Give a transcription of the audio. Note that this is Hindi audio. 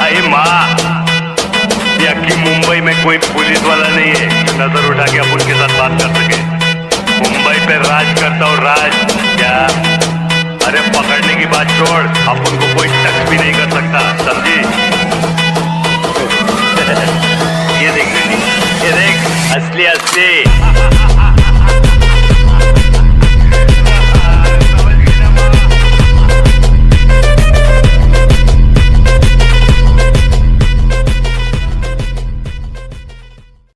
अरे माँ, ये कि मुंबई में कोई पुलिस वाला नहीं है नजर उठा के अपन के साथ बात कर सके। मुंबई पे राज करता हूँ, राज। क्या? अरे पकड़ने की बात छोड़, अपन को कोई टच भी नहीं कर सकता, समझी? ये देख बेटी, ये देख, असली असली